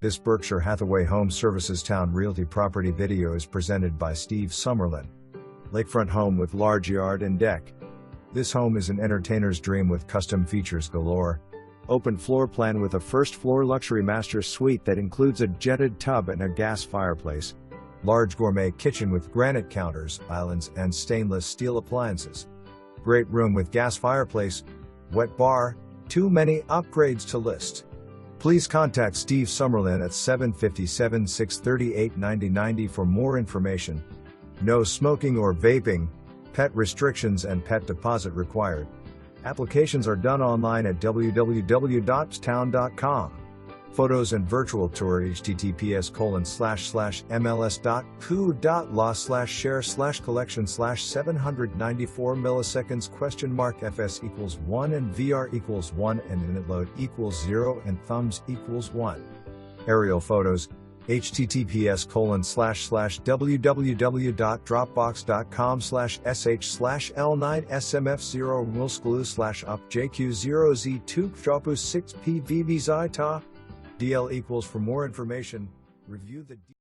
This Berkshire Hathaway Home Services Towne Realty property video is presented by Steve.Summerlin. Lakefront home with large yard and deck. This home is an entertainer's dream with custom features galore. Open floor plan with a first floor luxury master suite that includes a jetted tub and a gas fireplace. Large gourmet kitchen with granite counters, islands, and stainless steel appliances. Great room with gas fireplace, wet bar. Too many upgrades to list. Please contact Steve.Summerlin at 757-638-9090 for more information. No smoking or vaping, pet restrictions and pet deposit required. Applications are done online at www.towne.com. Photos and virtual tour https://mls.who.law/share/collection/794 milliseconds ?fs = 1 and VR = 1 and init load = 0 and thumbs = 1. Aerial photos https://www.dropbox.com/sh/l9smf0-up jq0z2 6pvvzita DL = for more information, review the